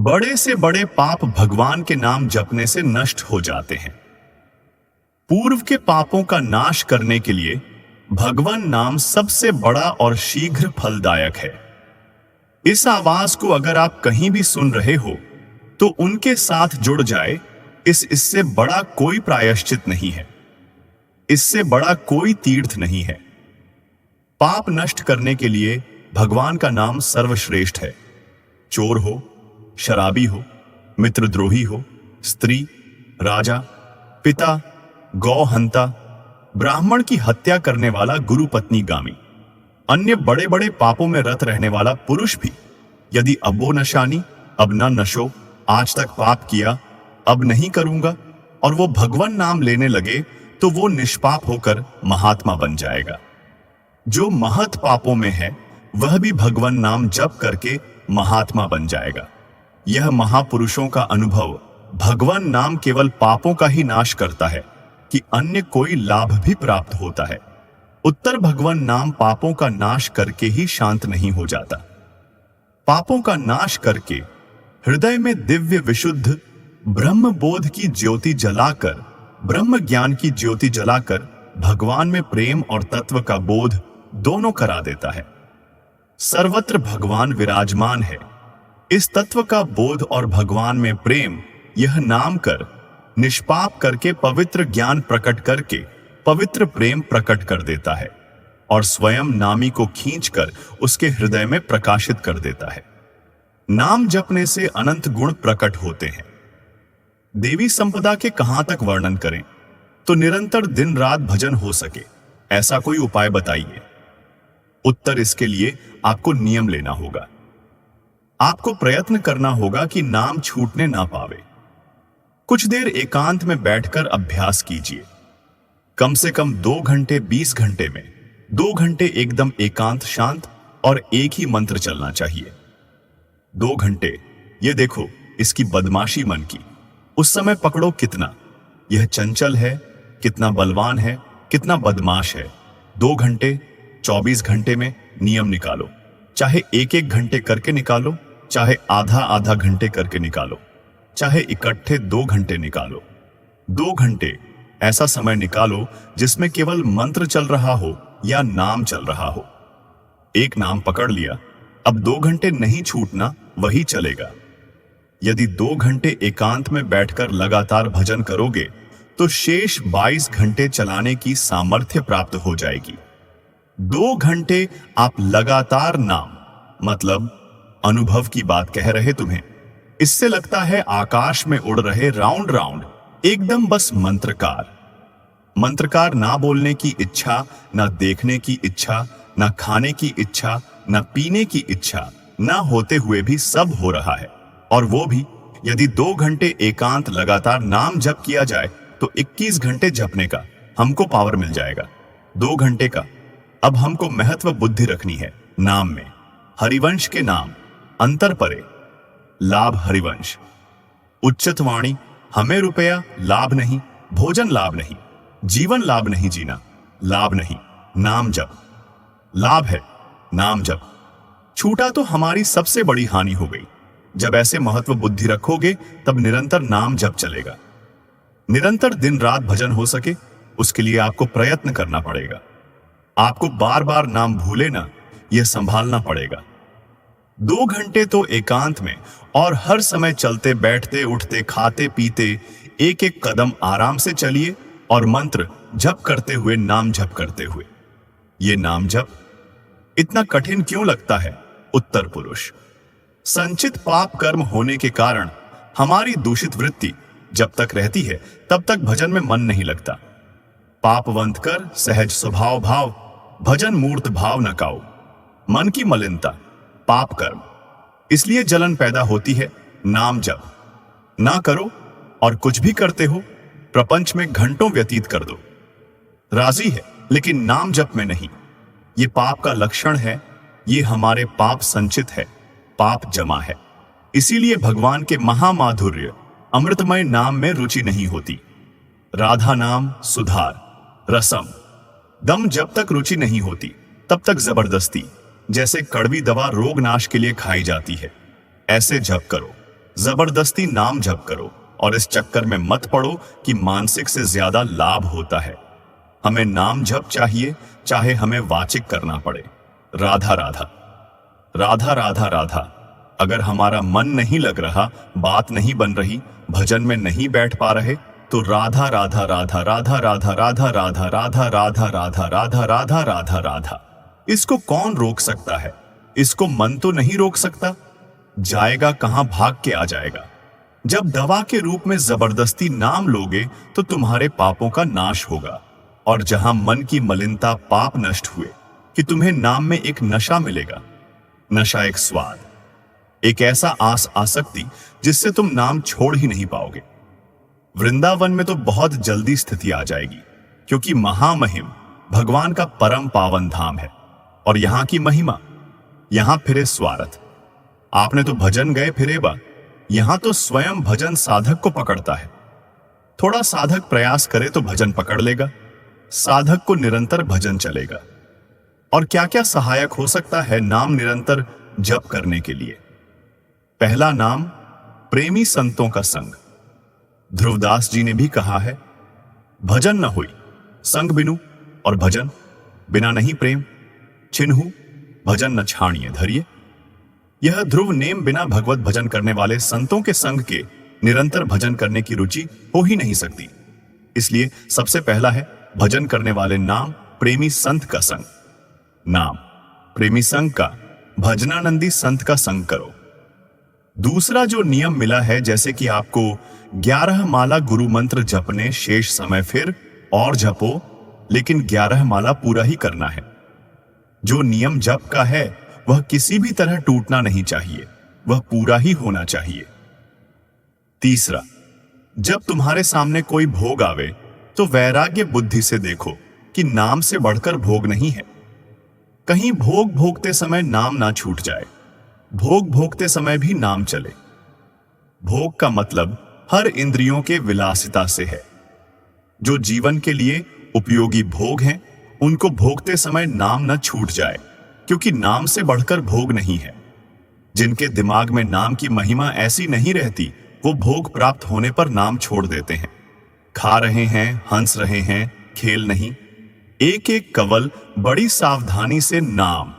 बड़े से बड़े पाप भगवान के नाम जपने से नष्ट हो जाते हैं। पूर्व के पापों का नाश करने के लिए भगवान नाम सबसे बड़ा और शीघ्र फलदायक है। इस आवाज को अगर आप कहीं भी सुन रहे हो तो उनके साथ जुड़ जाए। इससे बड़ा कोई प्रायश्चित नहीं है, इससे बड़ा कोई तीर्थ नहीं है। पाप नष्ट करने के लिए भगवान का नाम सर्वश्रेष्ठ है। चोर हो, शराबी हो, मित्रद्रोही हो, स्त्री, राजा, पिता, गौहंता, ब्राह्मण की हत्या करने वाला गुरु पत्नी गामी, अन्य बड़े बड़े पापों में रत रहने वाला पुरुष भी यदि अबो नशानी, अब न नशो, आज तक पाप किया अब नहीं करूंगा, और वो भगवान नाम लेने लगे तो वो निष्पाप होकर महात्मा बन जाएगा। जो महत पापों में है वह भी भगवान नाम जप करके महात्मा बन जाएगा। यह महापुरुषों का अनुभव भगवान नाम केवल पापों का ही नाश करता है कि अन्य कोई लाभ भी प्राप्त होता है। उत्तर भगवान नाम पापों का नाश करके ही शांत नहीं हो जाता। पापों का नाश करके हृदय में दिव्य विशुद्ध ब्रह्म बोध की ज्योति जलाकर, ब्रह्म ज्ञान की ज्योति जलाकर भगवान में प्रेम और तत्व का बोध दोनों करा देता है। सर्वत्र भगवान विराजमान है। इस तत्व का बोध और भगवान में प्रेम यह नाम कर निष्पाप करके पवित्र ज्ञान प्रकट करके पवित्र प्रेम प्रकट कर देता है और स्वयं नामी को खींचकर उसके हृदय में प्रकाशित कर देता है। नाम जपने से अनंत गुण प्रकट होते हैं। देवी संपदा के कहां तक वर्णन करें तो निरंतर दिन रात भजन हो सके ऐसा कोई उपाय बताइए। उत्तर इसके लिए आपको नियम लेना होगा। आपको प्रयत्न करना होगा कि नाम छूटने ना पावे। कुछ देर एकांत में बैठकर अभ्यास कीजिए। कम से कम 2 घंटे 20 घंटे में 2 घंटे एकदम एकांत शांत और एक ही मंत्र चलना चाहिए। 2 घंटे, ये देखो इसकी बदमाशी मन की। उस समय पकड़ो कितना यह चंचल है, कितना बलवान है, कितना बदमाश है। 2 घंटे 24 घंटे में नियम निकालो। चाहे 1-1 घंटे करके निकालो, चाहे आधा घंटे करके निकालो, चाहे इकट्ठे 2 घंटे निकालो। 2 घंटे ऐसा समय निकालो जिसमें केवल मंत्र चल रहा हो या नाम चल रहा हो। एक नाम पकड़ लिया, अब 2 घंटे नहीं छूटना, वही चलेगा। यदि 2 घंटे एकांत में बैठकर लगातार भजन करोगे तो शेष 22 घंटे चलाने की सामर्थ्य प्राप्त हो जाएगी। 2 घंटे आप लगातार नाम, मतलब अनुभव की बात कह रहे तुम्हें। इससे लगता है आकाश में उड़ रहे राउंड राउंड, एकदम बस मंत्रकार। ना बोलने की इच्छा, ना देखने की इच्छा, ना खाने की इच्छा, ना पीने की इच्छा, ना होते हुए भी सब हो रहा है। और वो भी यदि 2 घंटे एकांत लगातार नाम जप किया जाए तो 21 घंटे जपने का हमको पावर मिल जाएगा। 2 घंटे का अब हमको महत्व बुद्धि रखनी है नाम में। हरिवंश के नाम अंतर परे, लाभ हरिवंश। उच्चत वाणी, हमें रुपया लाभ नहीं, भोजन लाभ नहीं, जीवन लाभ नहीं, जीना लाभ नहीं। नाम जप लाभ है। नाम जप छूटा तो हमारी सबसे बड़ी हानि हो गई। जब ऐसे महत्व बुद्धि रखोगे तब निरंतर नाम जप चलेगा। निरंतर दिन रात भजन हो सके उसके लिए आपको प्रयत्न करना पड़ेगा। आपको बार बार नाम भूले ना, यह संभालना पड़ेगा। 2 घंटे तो एकांत में और हर समय चलते बैठते उठते खाते पीते 1-1 कदम आराम से चलिए और मंत्र जप करते हुए, नाम जप करते हुए। ये नाम जप इतना कठिन क्यों लगता है? उत्तर पुरुष, संचित पाप कर्म होने के कारण हमारी दूषित वृत्ति जब तक रहती है तब तक भजन में मन नहीं लगता। पापवंत कर सहज स्वभाव भाव, भजन मूर्त भाव न काओ। मन की मलिनता पाप कर्म, इसलिए जलन पैदा होती है। नाम जप ना करो और कुछ भी करते हो प्रपंच में घंटों व्यतीत कर दो। राजी है लेकिन नाम जप में नहीं। ये पाप का लक्षण है। ये हमारे पाप संचित है, पाप जमा है। इसीलिए भगवान के महामाधुर्य अमृतमय नाम में रुचि नहीं होती। राधा नाम सुधार रसम दम जब तक रुचि नहीं होती तब तक जबरदस्ती, जैसे कड़वी दवा रोग नाश के लिए खाई जाती है, ऐसे जप करो। जबरदस्ती नाम जप करो और इस चक्कर में मत पड़ो कि मानसिक से ज्यादा लाभ होता है। हमें नाम जप चाहिए, चाहे हमें वाचिक करना पड़े। राधा राधा राधा राधा राधा। अगर हमारा मन नहीं लग रहा, बात नहीं बन रही, भजन में नहीं बैठ पा रहे, तो राधा राधा राधा राधा राधा राधा राधा राधा राधा राधा राधा राधा राधा राधा। इसको कौन रोक सकता है? इसको मन तो नहीं रोक सकता। जाएगा कहां, भाग के आ जाएगा। जब दवा के रूप में जबरदस्ती नाम लोगे तो तुम्हारे पापों का नाश होगा। और जहां मन की मलिनता पाप नष्ट हुए कि तुम्हें नाम में एक नशा मिलेगा। नशा एक स्वाद, एक ऐसा आसक्ति जिससे तुम नाम छोड़ ही नहीं पाओगे। वृंदावन में तो बहुत जल्दी स्थिति आ जाएगी, क्योंकि महामहिम भगवान का परम पावन धाम है। और यहां की महिमा, यहां फिरे स्वार्थ। आपने तो भजन गए फिरे बा, यहां तो स्वयं भजन साधक को पकड़ता है। थोड़ा साधक प्रयास करे तो भजन पकड़ लेगा। साधक को निरंतर भजन चलेगा। और क्या क्या सहायक हो सकता है नाम निरंतर जप करने के लिए? पहला नाम, प्रेमी संतों का संग। ध्रुवदास जी ने भी कहा है, भजन न हुई संग बिनु, और भजन बिना नहीं प्रेम छिन्हु, भजन न छाणिए धरिए। यह ध्रुव नेम बिना भगवत भजन करने वाले संतों के संग के निरंतर भजन करने की रुचि हो ही नहीं सकती। इसलिए सबसे पहला है भजन करने वाले नाम प्रेमी संत का संग। नाम प्रेमी संग का, भजनानंदी संत का संग करो। दूसरा जो नियम मिला है, जैसे कि आपको 11 माला गुरु मंत्र जपने, शेष समय फिर और जपो, लेकिन 11 माला पूरा ही करना है। जो नियम जप का है वह किसी भी तरह टूटना नहीं चाहिए, वह पूरा ही होना चाहिए। तीसरा, जब तुम्हारे सामने कोई भोग आवे तो वैराग्य बुद्धि से देखो कि नाम से बढ़कर भोग नहीं है। कहीं भोग भोगते समय नाम ना छूट जाए, भोग भोगते समय भी नाम चले। भोग का मतलब हर इंद्रियों के विलासिता से है। जो जीवन के लिए उपयोगी भोग हैं, उनको भोगते समय नाम न छूट जाए, क्योंकि नाम से बढ़कर भोग नहीं है। जिनके दिमाग में नाम की महिमा ऐसी नहीं रहती, वो भोग प्राप्त होने पर नाम छोड़ देते हैं। खा रहे हैं, हंस रहे हैं, खेल नहीं। एक एक कवल बड़ी सावधानी से नाम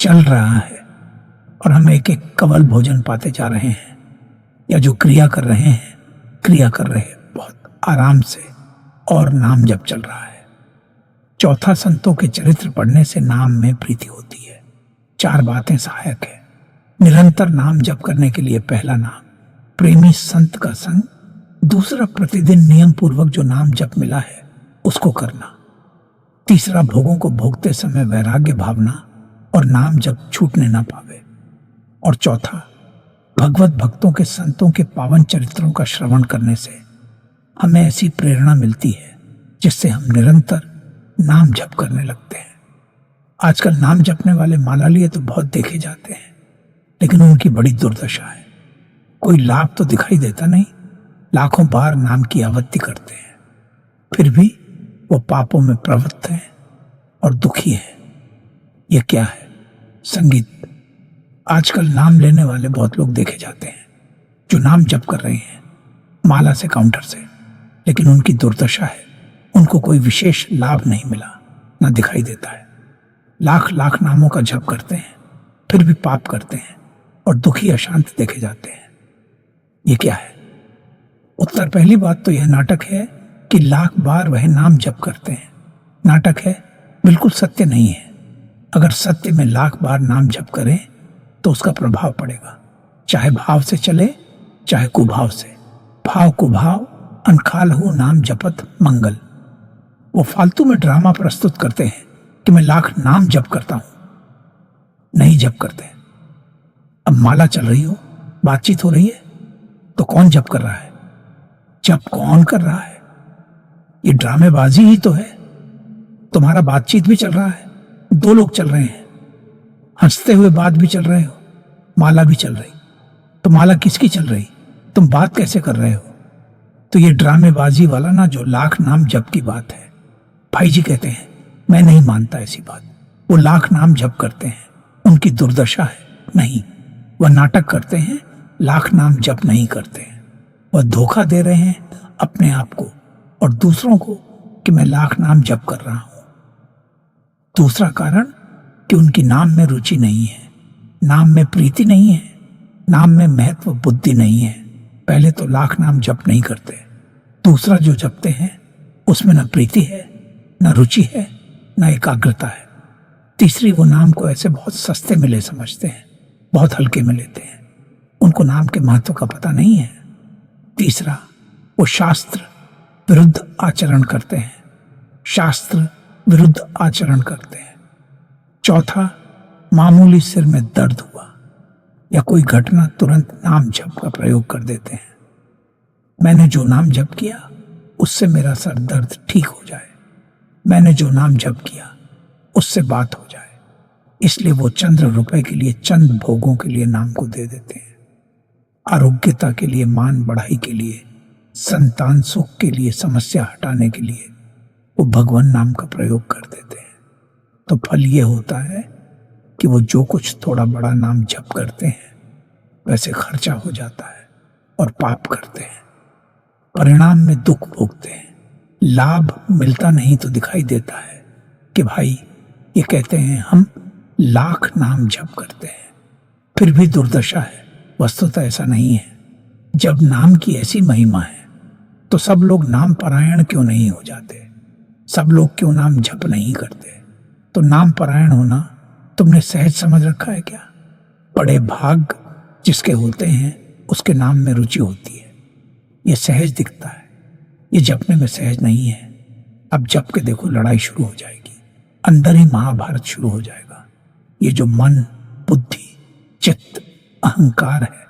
चल रहा है और हम एक एक कवल भोजन पाते जा रहे हैं, या जो क्रिया कर रहे हैं बहुत आराम से, और नाम जप चल रहा है। चौथा, संतों के चरित्र पढ़ने से नाम में प्रीति होती है। 4 बातें सहायक है निरंतर नाम जप करने के लिए। पहला नाम, प्रेमी संत का संग। दूसरा, प्रतिदिन नियम पूर्वक जो नाम जप मिला है उसको करना। तीसरा, भोगों को भोगते समय वैराग्य भावना और नाम जप छूटने ना पावे। और चौथा, भगवत भक्तों के संतों के पावन चरित्रों का श्रवण करने से हमें ऐसी प्रेरणा मिलती है जिससे हम निरंतर नाम जप करने लगते हैं। आजकल नाम जपने वाले माला लिए तो बहुत देखे जाते हैं, लेकिन उनकी बड़ी दुर्दशा है। कोई लाभ तो दिखाई देता नहीं, लाखों बार नाम की आवृत्ति करते हैं, फिर भी वो पापों में प्रवृत्त हैं और दुखी हैं। यह क्या है? संगीत। आजकल नाम लेने वाले बहुत लोग देखे जाते हैं जो नाम जप कर रहे हैं माला से, काउंटर से, लेकिन उनकी दुर्दशा है, उनको कोई विशेष लाभ नहीं मिला, ना दिखाई देता है। लाख लाख नामों का जप करते हैं, फिर भी पाप करते हैं और दुखी अशांत देखे जाते हैं। ये क्या है? उत्तर, पहली बात तो यह नाटक है कि लाख बार वह नाम जप करते हैं। नाटक है, बिल्कुल सत्य नहीं है। अगर सत्य में लाख बार नाम जप करें तो उसका प्रभाव पड़ेगा, चाहे भाव से चले चाहे कुभाव से। भाव कुभाव अनखाल हो नाम जपत मंगल। वो फालतू में ड्रामा प्रस्तुत करते हैं कि मैं लाख नाम जप करता हूं। नहीं जप करते। अब माला चल रही हो, बातचीत हो रही है, तो कौन जप कर रहा है? जप कौन कर रहा है? ये ड्रामेबाजी ही तो है। तुम्हारा बातचीत भी चल रहा है, 2 लोग चल रहे हैं, हंसते हुए बात भी चल रहे हो, माला भी चल रही। तो माला किसकी चल रही? तुम बात कैसे कर रहे हो? तो ये ड्रामेबाजी वाला ना, जो लाख नाम जप की बात है, भाई जी कहते हैं, मैं नहीं मानता ऐसी बात। वो लाख नाम जप करते हैं, उनकी दुर्दशा है। नहीं, वह नाटक करते हैं लाख नाम जप नहीं करते। वह धोखा दे रहे हैं अपने आप को और दूसरों को कि मैं लाख नाम जप कर रहा हूं। दूसरा कारण कि उनकी नाम में रुचि नहीं है, नाम में प्रीति नहीं है, नाम में महत्व बुद्धि नहीं है। पहले तो लाख नाम जप नहीं करते, दूसरा जो जपते हैं उसमें न प्रीति है, न रुचि है, न एकाग्रता है। तीसरी, वो नाम को ऐसे बहुत सस्ते मिले समझते हैं, बहुत हल्के में लेते हैं, उनको नाम के महत्व का पता नहीं है। तीसरा, वो शास्त्र विरुद्ध आचरण करते हैं, शास्त्र विरुद्ध आचरण करते हैं। चौथा, मामूली सिर में दर्द हुआ या कोई घटना, तुरंत नाम जप का प्रयोग कर देते हैं। मैंने जो नाम जप किया उससे मेरा सर दर्द ठीक हो जाए, मैंने जो नाम जप किया उससे बात हो जाए। इसलिए वो चंद्र रुपए के लिए, चंद भोगों के लिए नाम को दे देते हैं। आरोग्यता के लिए, मान बढ़ाई के लिए, संतान सुख के लिए, समस्या हटाने के लिए वो भगवान नाम का प्रयोग कर देते हैं। तो फल ये होता है कि वो जो कुछ थोड़ा बड़ा नाम जप करते हैं वैसे खर्चा हो जाता है और पाप करते हैं, परिणाम में दुख भोगते हैं। लाभ मिलता नहीं तो दिखाई देता है कि भाई ये कहते हैं हम लाख नाम जप करते हैं, फिर भी दुर्दशा है। वस्तुतः ऐसा नहीं है। जब नाम की ऐसी महिमा है तो सब लोग नाम परायण क्यों नहीं हो जाते? सब लोग क्यों नाम जप नहीं करते? तो नाम परायण होना तुमने सहज समझ रखा है क्या? बड़े भाग जिसके होते हैं उसके नाम में रुचि होती है, ये सहज दिखता है, ये जपने में सहज नहीं है। अब जप के देखो लड़ाई शुरू हो जाएगी, अंदर ही महाभारत शुरू हो जाएगा। ये जो मन, बुद्धि, चित्त, अहंकार है,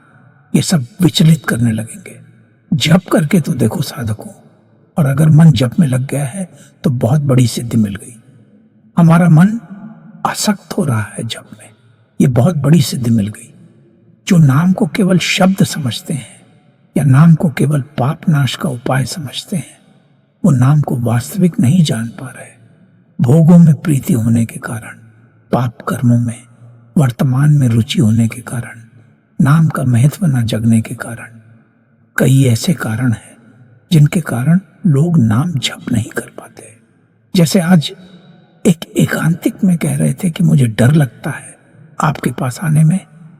ये सब विचलित करने लगेंगे। जप करके तो देखो साधकों, और अगर मन जप में लग गया है तो बहुत बड़ी सिद्धि मिल गई। हमारा मन आसक्त हो रहा है जप में, ये बहुत बड़ी सिद्धि मिल गई। जो नाम को केवल शब्द समझते हैं या नाम को केवल पाप नाश का उपाय समझते हैं, वो नाम को वास्तविक नहीं जान पा रहे। भोगों में प्रीति होने के कारण, पाप कर्मों में वर्तमान में रुचि होने के कारण, नाम का महत्व न जगने के कारण, कई ऐसे कारण हैं जिनके कारण लोग नाम जप नहीं कर पाते। जैसे आज एक एकांतिक में कह रहे थे कि मुझे डर लगता है आपके पास आने में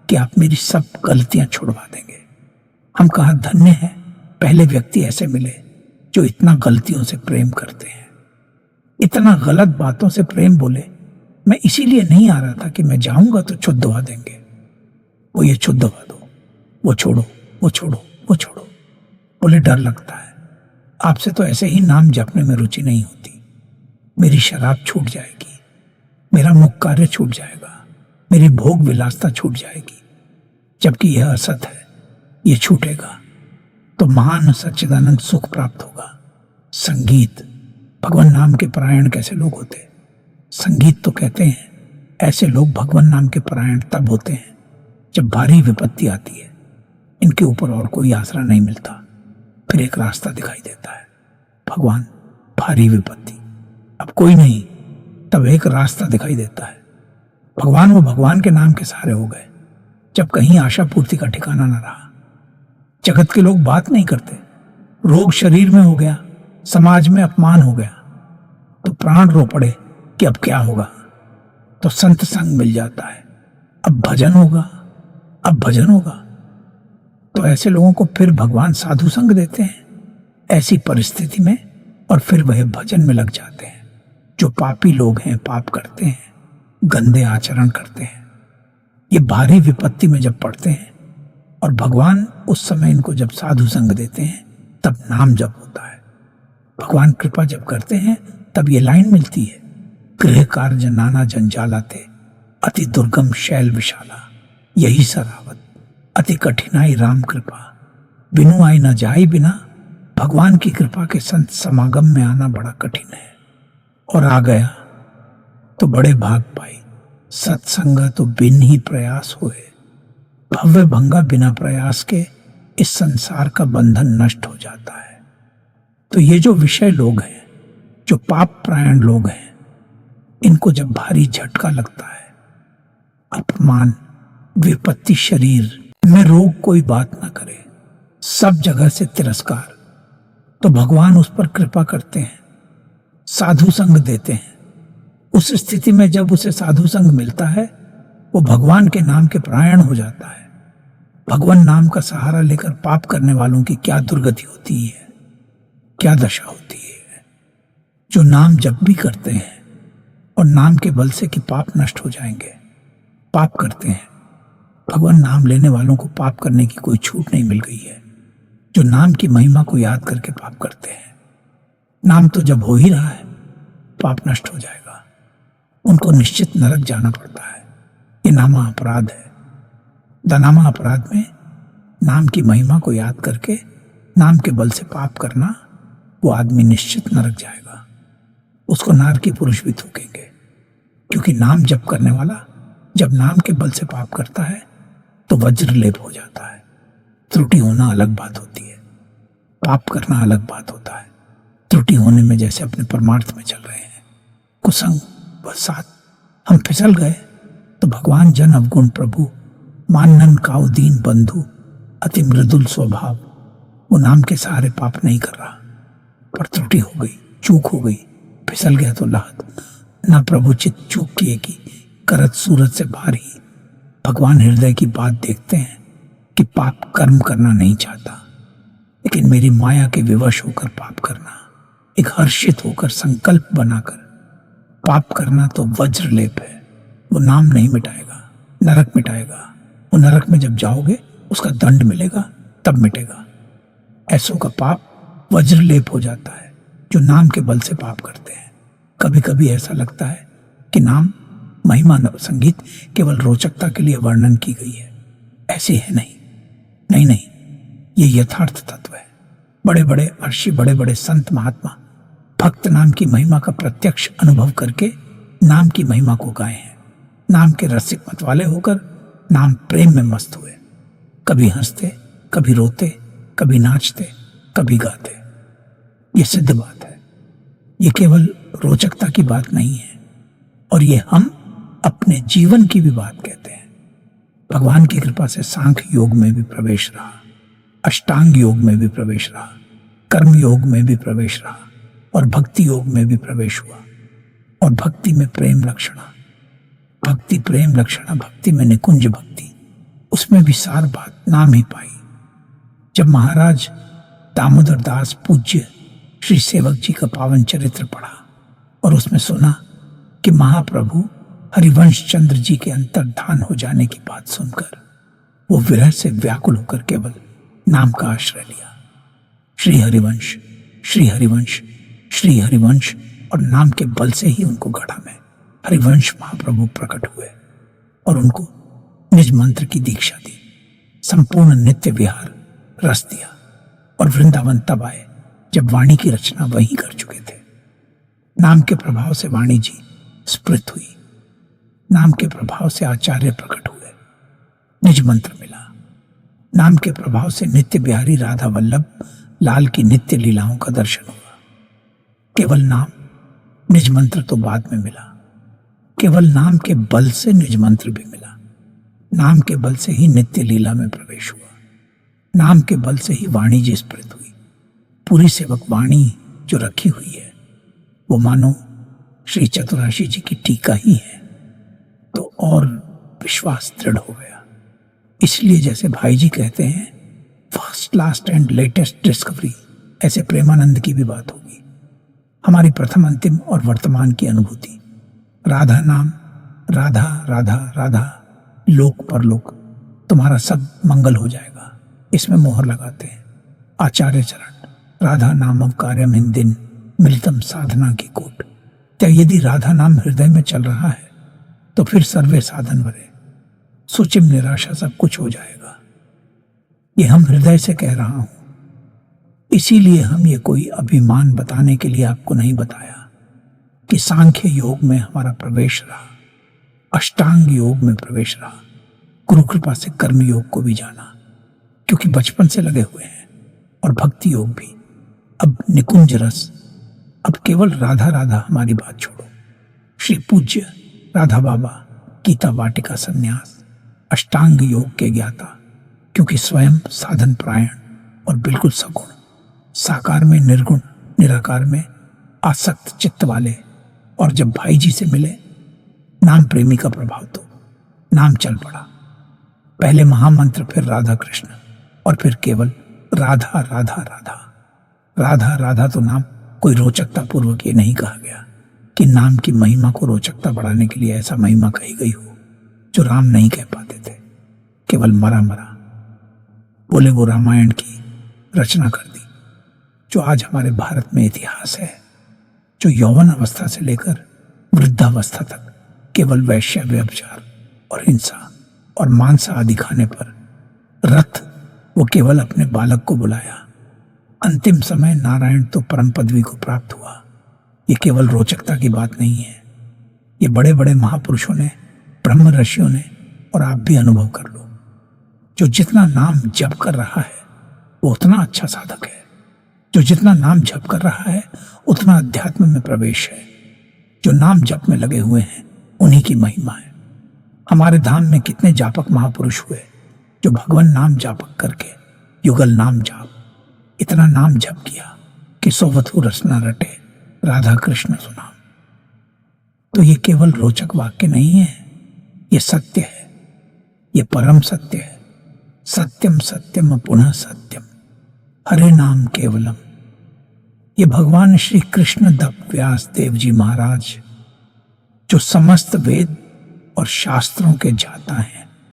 कि आप मेरी सब गलतियां छुड़वा देंगे। हम कहा धन्य हैं, पहले व्यक्ति ऐसे मिले जो इतना गलतियों से प्रेम करते हैं, इतना गलत बातों से प्रेम बोले। मैं इसीलिए नहीं आ रहा था कि मैं जाऊंगा तो छुद दबा देंगे, वो ये छुद दबा दो, वो छोड़ो, वो छोड़ो, वो छोड़ो। बोले डर लगता है आपसे, तो ऐसे ही नाम जपने में रुचि नहीं होती। मेरी शराब छूट जाएगी, मेरा मुख कार्य छूट जाएगा, मेरी भोग विलासता छूट जाएगी। जबकि यह असत है, ये छूटेगा तो महान सच्चिदानंद सुख प्राप्त होगा। संगीत, भगवान नाम के परायण कैसे लोग होते? संगीत तो कहते हैं ऐसे लोग भगवान नाम के परायण तब होते हैं जब भारी विपत्ति आती है, इनके ऊपर और कोई आसरा नहीं मिलता। फिर एक रास्ता दिखाई देता है, भगवान भारी विपत्ति, अब कोई नहीं, तब एक रास्ता दिखाई देता है। भगवान वो भगवान के नाम के सहारे हो गए जब कहीं आशा पूर्ति का ठिकाना न रहा। जगत के लोग बात नहीं करते, रोग शरीर में हो गया, समाज में अपमान हो गया, तो प्राण रो पड़े कि अब क्या होगा। तो संत संग मिल जाता है, अब भजन होगा, अब भजन होगा। तो ऐसे लोगों को फिर भगवान साधु संग देते हैं ऐसी परिस्थिति में, और फिर वह भजन में लग जाते हैं। जो पापी लोग हैं, पाप करते हैं, गंदे आचरण करते हैं, ये भारी विपत्ति में जब पड़ते हैं और भगवान उस समय इनको जब साधु संग देते हैं तब नाम जप होता है। भगवान कृपा जब करते हैं तब ये लाइन मिलती है, गृह कार्य नाना जंजालाते, अति दुर्गम शैल विशाला, यही सरावत, अति कठिनाई राम कृपा, बिनु आई न जाई बिना। भगवान की कृपा के संत समागम में आना बड़ा कठिन है, और आ गया तो बड़े भाग पाई। सत्संग तो बिन ही प्रयास हुए, भव्य भंगा बिना प्रयास के इस संसार का बंधन नष्ट हो जाता है। तो ये जो विषय लोग हैं, जो पाप प्रायण लोग हैं, इनको जब भारी झटका लगता है, अपमान, विपत्ति शरीर में रोग कोई बात ना करे, सब जगह से तिरस्कार, तो भगवान उस पर कृपा करते हैं, साधु संग देते हैं। उस स्थिति में जब उसे साधु संग मिलता है, वो भगवान के नाम के परायण हो जाता है। भगवान नाम का सहारा लेकर पाप करने वालों की क्या दुर्गति होती है, क्या दशा होती है। जो नाम जप भी करते हैं और नाम के बल से कि पाप नष्ट हो जाएंगे, पाप करते हैं। भगवान नाम लेने वालों को पाप करने की कोई छूट नहीं मिल गई है। जो नाम की महिमा को याद करके पाप करते हैं, नाम तो जब हो ही रहा है, पाप नष्ट हो जाएगा, उनको निश्चित नरक जाना पड़ता है। ये नामा अपराध है। दनामा अपराध में नाम की महिमा को याद करके नाम के बल से पाप करना, वो आदमी निश्चित नरक जाएगा। उसको नारकी पुरुष भी थूकेंगे, क्योंकि नाम जप करने वाला जब नाम के बल से पाप करता है तो वज्रलेप हो जाता है। त्रुटि होना अलग बात होती है, पाप करना अलग बात होता है। त्रुटि होने में जैसे अपने परमार्थ में चल रहे हैं, कुसंग बसात हम फिसल गए, तो भगवान जन अवगुण प्रभु मानन काउ दीन बंधु अति मृदुल स्वभाव, वो नाम के सहारे पाप नहीं कर रहा, पर त्रुटि हो गई, चूक हो गई, फिसल गया तो लाहत न प्रभु चित चूक किए की करत सूरत से भारी। भगवान हृदय की बात देखते हैं कि पाप कर्म करना नहीं चाहता, लेकिन मेरी माया के विवश होकर पाप करना, एक हर्षित होकर संकल्प बनाकर पाप करना तो वज्रलेप है। वो नाम नहीं मिटाएगा, नरक मिटाएगा। वो नरक में जब जाओगे उसका दंड मिलेगा, तब मिटेगा। ऐसों का पाप वज्रलेप हो जाता है जो नाम के बल से पाप करते हैं। कभी कभी ऐसा लगता है कि नाम महिमा संगीत केवल रोचकता के लिए वर्णन की गई है। ऐसी है नहीं, नहीं नहीं, ये यथार्थ तत्व है। बड़े बड़े अर्षि, बड़े बड़े संत महात्मा भक्त नाम की महिमा का प्रत्यक्ष अनुभव करके नाम की महिमा को गाए हैं। नाम के रसिक मत वाले होकर नाम प्रेम में मस्त हुए, कभी हंसते, कभी रोते, कभी नाचते, कभी गाते। ये सिद्ध बात है। ये केवल रोचकता की बात नहीं है, और ये हम अपने जीवन की भी बात कहते हैं। भगवान की कृपा से सांख्य योग में भी प्रवेश रहा, अष्टांग योग में भी प्रवेश रहा, कर्म योग में भी प्रवेश रहा, और भक्ति योग में भी प्रवेश हुआ। और भक्ति में प्रेम लक्षणा, भक्ति प्रेम लक्षणा, भक्ति में निकुंज भक्ति, उसमें भी सार बात नाम ही पाई। जब महाराज दामोदर दास पूज्य श्री सेवक जी का पावन चरित्र पढ़ा और उसमें सुना कि महाप्रभु हरिवंश चंद्र जी के अंतर्धान हो जाने की बात सुनकर वो विरह से व्याकुल होकर केवल नाम का आश्रय लिया। श्री हरिवंश, श्री हरिवंश, श्री हरिवंश, और नाम के बल से ही उनको गढ़ा में हरिवंश महाप्रभु प्रकट हुए और उनको निज मंत्र की दीक्षा दी, संपूर्ण नित्य विहार रस दिया। और वृंदावन तब आए जब वाणी की रचना वही कर चुके थे। नाम के प्रभाव से वाणी जी स्फुरित हुई, नाम के प्रभाव से आचार्य प्रकट हुए, निज मंत्र मिला। नाम के प्रभाव से नित्य बिहारी राधा वल्लभ लाल की नित्य लीलाओं का दर्शन हुआ। केवल नाम, निज मंत्र तो बाद में मिला। केवल नाम के बल से निज मंत्र भी मिला। नाम के बल से ही नित्य लीला में प्रवेश हुआ। नाम के बल से ही वाणी जी स्फुरित हुई। पूरी सेवक वाणी जो रखी हुई है वो मानो श्री चतुराशी जी की टीका ही है, तो और विश्वास दृढ़ हो गया। इसलिए जैसे भाई जी कहते हैं, first last and latest discovery, ऐसे प्रेमानंद की भी बात होगी। हमारी प्रथम अंतिम और वर्तमान की अनुभूति, राधा नाम, राधा राधा राधा, लोक परलोक, तुम्हारा सब मंगल हो जाएगा, इसमें मोहर लगाते हैं। आचार्य चरण, राधा नामव कार्यम हिंदिन मिलितम साधना की कोट। क्या यदि राधा नाम हृदय में चल रहा है तो फिर सर्वे साधन वरे, सूचिम निराशा सब कुछ हो जाएगा। ये हम हृदय से कह रहा हूं, इसीलिए हम ये कोई अभिमान बताने के लिए आपको नहीं बताया कि सांख्य योग में हमारा प्रवेश रहा, अष्टांग योग में प्रवेश रहा, गुरु कृपा से कर्म योग को भी जाना, क्योंकि बचपन से लगे हुए हैं, और भक्ति योग भी। अब निकुंज रस, अब केवल राधा राधा हमारी बात छोड़ो। श्री पूज्य राधा बाबा गीता वाटिका संन्यास, अष्टांग योग के ज्ञाता, क्योंकि स्वयं साधन परायण और बिल्कुल सगुण, साकार में निर्गुण, निराकार में आसक्त चित्त वाले, और जब भाई जी से मिले नाम प्रेमी का प्रभाव तो नाम चल पड़ा। पहले महामंत्र, फिर राधा कृष्ण, और फिर केवल राधा राधा राधा। राधा राधा तो नाम कोई रोचकता पूर्वक ये नहीं कहा गया कि नाम की महिमा को रोचकता बढ़ाने के लिए ऐसा महिमा कही गई हो जो राम नहीं कह पाते थे। केवल मरा मरा बोले वो रामायण की रचना कर दी, जो आज हमारे भारत में इतिहास है, जो यौवन अवस्था से लेकर वृद्धावस्था तक केवल वैश्य, व्यभिचार और हिंसा और मांस आदि खाने पर रथ वो केवल अपने बालक को बुलाया। अंतिम समय नारायण तो परम पदवी को प्राप्त हुआ। ये केवल रोचकता की बात नहीं है, ये बड़े बड़े महापुरुषों ने, ब्रह्म ऋषियों ने, और आप भी अनुभव कर लो। जो जितना नाम जप कर रहा है वो उतना अच्छा साधक है, जो जितना नाम जप कर रहा है उतना अध्यात्म में प्रवेश है। जो नाम जप में लगे हुए हैं उन्हीं की महिमा है। हमारे धाम में कितने जापक महापुरुष हुए जो भगवान नाम जापक करके युगल नाम जाप, इतना नाम जप किया कि सोवथु रसना रटे, राधा कृष्ण सुनाम। तो ये केवल रोचक वाक्य नहीं है, ये सत्य है, ये परम सत्य है। सत्यम सत्यम पुनः सत्यम, हरे नाम केवलम। ये भगवान श्री कृष्ण दत्त व्यास देव जी महाराज, जो समस्त वेद और शास्त्रों के जाता हैं,